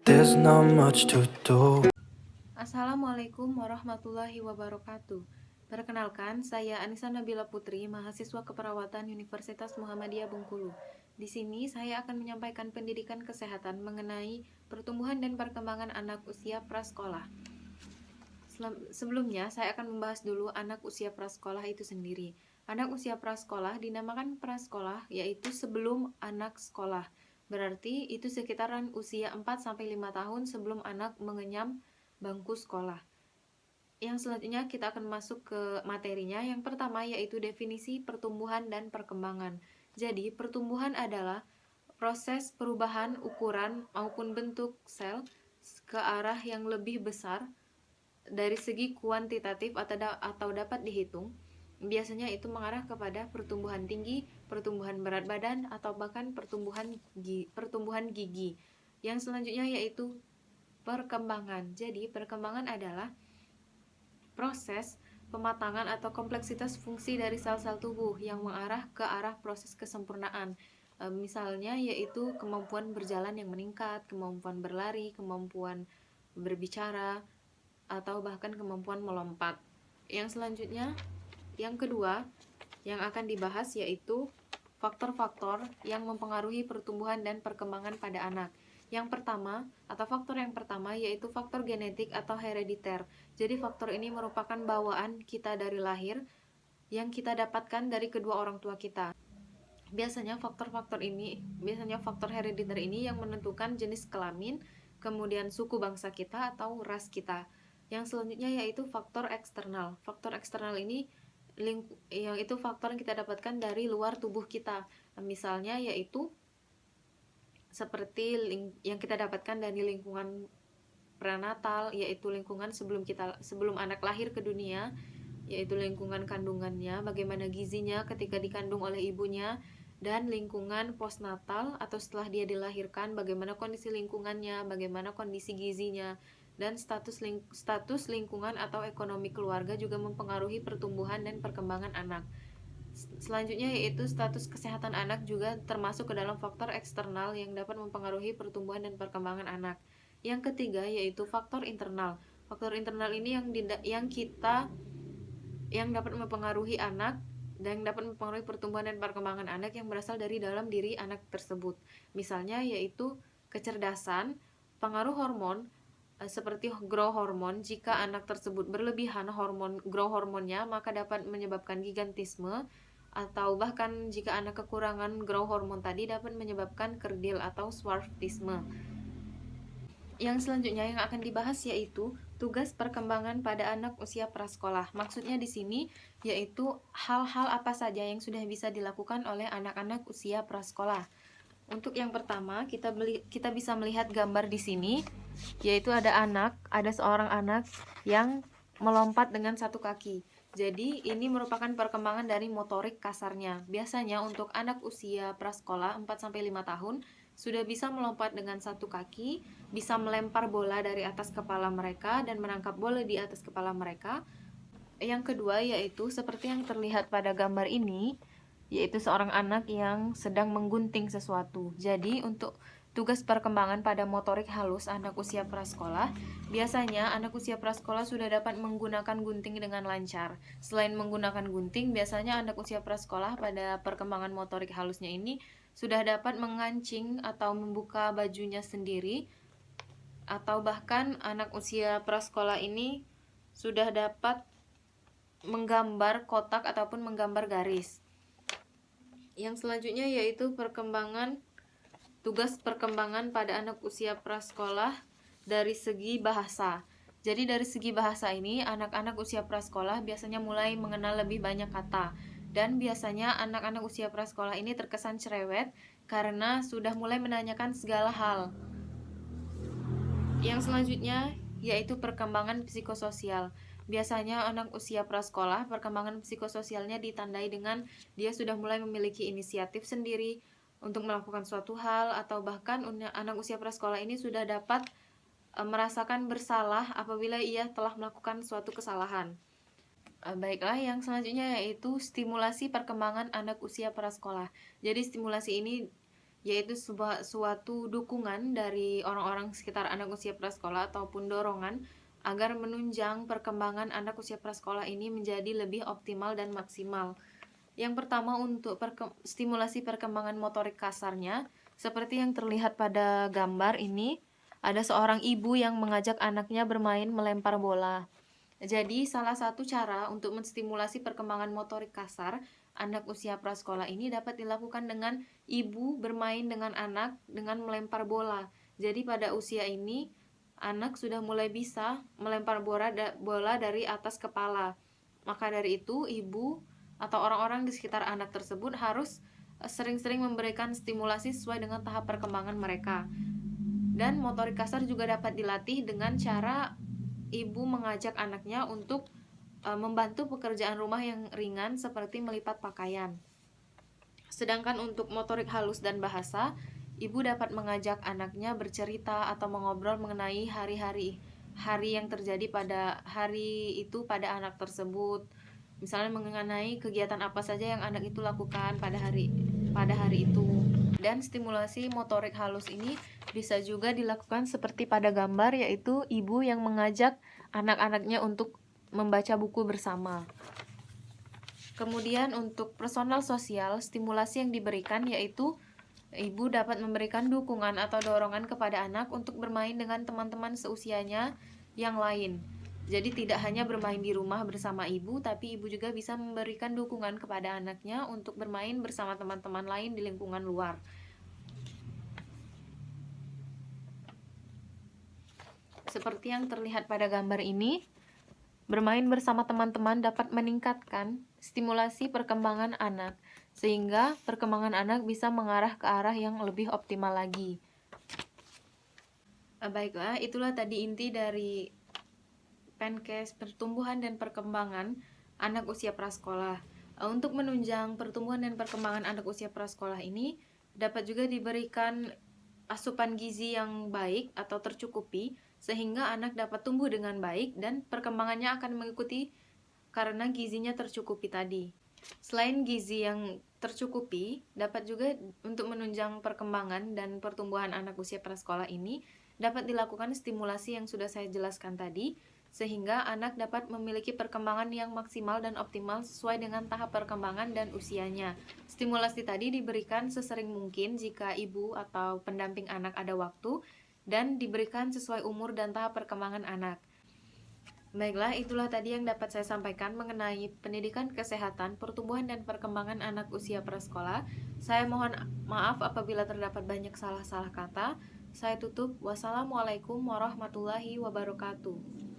There's not much to do. Assalamualaikum warahmatullahi wabarakatuh. Perkenalkan, saya Anissa Nabila Putri, mahasiswa keperawatan Universitas Muhammadiyah Bengkulu. Di sini saya akan menyampaikan pendidikan kesehatan mengenai pertumbuhan dan perkembangan anak usia prasekolah. Sebelumnya, saya akan membahas dulu anak usia prasekolah itu sendiri. Anak usia prasekolah dinamakan prasekolah, yaitu sebelum anak sekolah. Berarti itu sekitaran usia 4-5 tahun sebelum anak mengenyam bangku sekolah. Yang selanjutnya kita akan masuk ke materinya. Yang pertama yaitu definisi pertumbuhan dan perkembangan. Jadi, pertumbuhan adalah proses perubahan ukuran maupun bentuk sel ke arah yang lebih besar dari segi kuantitatif atau dapat dihitung. Biasanya itu mengarah kepada pertumbuhan tinggi, pertumbuhan berat badan, atau bahkan pertumbuhan gigi. Yang selanjutnya yaitu perkembangan. Jadi, perkembangan adalah proses pematangan atau kompleksitas fungsi dari sel-sel tubuh yang mengarah ke arah proses kesempurnaan. Misalnya yaitu kemampuan berjalan yang meningkat, kemampuan berlari, kemampuan berbicara, atau bahkan kemampuan melompat. Yang selanjutnya, yang kedua yang akan dibahas yaitu faktor-faktor yang mempengaruhi pertumbuhan dan perkembangan pada anak. Yang pertama, atau faktor yang pertama yaitu faktor genetik atau herediter. Jadi faktor ini merupakan bawaan kita dari lahir yang kita dapatkan dari kedua orang tua kita. Biasanya faktor herediter ini yang menentukan jenis kelamin, kemudian suku bangsa kita atau ras kita. Yang selanjutnya yaitu faktor eksternal. Faktor eksternal ini yang itu faktor yang kita dapatkan dari luar tubuh kita. Misalnya yaitu seperti yang kita dapatkan dari lingkungan prenatal, yaitu lingkungan sebelum anak lahir ke dunia, yaitu lingkungan kandungannya, bagaimana gizinya ketika dikandung oleh ibunya, dan lingkungan postnatal atau setelah dia dilahirkan, bagaimana kondisi lingkungannya, bagaimana kondisi gizinya, dan status lingkungan atau ekonomi keluarga juga mempengaruhi pertumbuhan dan perkembangan anak. Selanjutnya yaitu status kesehatan anak juga termasuk ke dalam faktor eksternal yang dapat mempengaruhi pertumbuhan dan perkembangan anak. Yang ketiga yaitu faktor internal. Faktor internal ini yang dapat mempengaruhi anak dan dapat mempengaruhi pertumbuhan dan perkembangan anak yang berasal dari dalam diri anak tersebut. Misalnya yaitu kecerdasan, pengaruh hormon seperti growth hormone. Jika anak tersebut berlebihan growth hormonnya, maka dapat menyebabkan gigantisme, atau bahkan jika anak kekurangan growth hormone tadi dapat menyebabkan kerdil atau dwarfisme. Yang selanjutnya yang akan dibahas yaitu tugas perkembangan pada anak usia prasekolah. Maksudnya di sini yaitu hal-hal apa saja yang sudah bisa dilakukan oleh anak-anak usia prasekolah. Untuk yang pertama, kita bisa melihat gambar di sini, yaitu ada seorang anak yang melompat dengan satu kaki. Jadi, ini merupakan perkembangan dari motorik kasarnya. Biasanya untuk anak usia prasekolah 4-5 tahun sudah bisa melompat dengan satu kaki, bisa melempar bola dari atas kepala mereka dan menangkap bola di atas kepala mereka. Yang kedua yaitu seperti yang terlihat pada gambar ini, yaitu seorang anak yang sedang menggunting sesuatu. Jadi untuk tugas perkembangan pada motorik halus anak usia prasekolah, biasanya anak usia prasekolah sudah dapat menggunakan gunting dengan lancar. Selain menggunakan gunting, biasanya anak usia prasekolah pada perkembangan motorik halusnya ini sudah dapat mengancing atau membuka bajunya sendiri, atau bahkan anak usia prasekolah ini sudah dapat menggambar kotak ataupun menggambar garis. Yang selanjutnya yaitu tugas perkembangan pada anak usia prasekolah dari segi bahasa. Jadi dari segi bahasa ini, anak-anak usia prasekolah biasanya mulai mengenal lebih banyak kata. Dan biasanya anak-anak usia prasekolah ini terkesan cerewet karena sudah mulai menanyakan segala hal. Yang selanjutnya yaitu perkembangan psikososial. Biasanya anak usia prasekolah, perkembangan psikososialnya ditandai dengan dia sudah mulai memiliki inisiatif sendiri untuk melakukan suatu hal, atau bahkan anak usia prasekolah ini sudah dapat merasakan bersalah apabila ia telah melakukan suatu kesalahan. Baiklah, yang selanjutnya yaitu stimulasi perkembangan anak usia prasekolah. Jadi stimulasi ini yaitu suatu dukungan dari orang-orang sekitar anak usia prasekolah ataupun dorongan agar menunjang perkembangan anak usia prasekolah ini menjadi lebih optimal dan maksimal. Yang pertama, untuk stimulasi perkembangan motorik kasarnya, seperti yang terlihat pada gambar ini, ada seorang ibu yang mengajak anaknya bermain melempar bola. Jadi, salah satu cara untuk menstimulasi perkembangan motorik kasar anak usia prasekolah ini dapat dilakukan dengan ibu bermain dengan anak dengan melempar bola. Jadi, pada usia ini, anak sudah mulai bisa melempar bola dari atas kepala. Maka dari itu, ibu atau orang-orang di sekitar anak tersebut harus sering-sering memberikan stimulasi sesuai dengan tahap perkembangan mereka. Dan motorik kasar juga dapat dilatih dengan cara ibu mengajak anaknya untuk membantu pekerjaan rumah yang ringan seperti melipat pakaian. Sedangkan untuk motorik halus dan bahasa, ibu dapat mengajak anaknya bercerita atau mengobrol mengenai hari yang terjadi pada hari itu pada anak tersebut. Misalnya mengenai kegiatan apa saja yang anak itu lakukan pada hari itu. Dan stimulasi motorik halus ini bisa juga dilakukan seperti pada gambar, yaitu ibu yang mengajak anak-anaknya untuk membaca buku bersama. Kemudian untuk personal sosial, stimulasi yang diberikan yaitu ibu dapat memberikan dukungan atau dorongan kepada anak untuk bermain dengan teman-teman seusianya yang lain. Jadi tidak hanya bermain di rumah bersama ibu, tapi ibu juga bisa memberikan dukungan kepada anaknya untuk bermain bersama teman-teman lain di lingkungan luar. Seperti yang terlihat pada gambar ini, bermain bersama teman-teman dapat meningkatkan stimulasi perkembangan anak, sehingga perkembangan anak bisa mengarah ke arah yang lebih optimal lagi. Baiklah, itulah tadi inti dari Penkes Pertumbuhan dan Perkembangan Anak Usia Prasekolah. Untuk menunjang pertumbuhan dan perkembangan anak usia prasekolah ini, dapat juga diberikan asupan gizi yang baik atau tercukupi, sehingga anak dapat tumbuh dengan baik dan perkembangannya akan mengikuti karena gizinya tercukupi tadi. Selain gizi yang tercukupi, dapat juga untuk menunjang perkembangan dan pertumbuhan anak usia prasekolah ini dapat dilakukan stimulasi yang sudah saya jelaskan tadi, sehingga anak dapat memiliki perkembangan yang maksimal dan optimal sesuai dengan tahap perkembangan dan usianya. Stimulasi tadi diberikan sesering mungkin jika ibu atau pendamping anak ada waktu, dan diberikan sesuai umur dan tahap perkembangan anak. Baiklah, itulah tadi yang dapat saya sampaikan mengenai pendidikan kesehatan, pertumbuhan dan perkembangan anak usia prasekolah. Saya mohon maaf apabila terdapat banyak salah-salah kata. Saya tutup. Wassalamualaikum warahmatullahi wabarakatuh.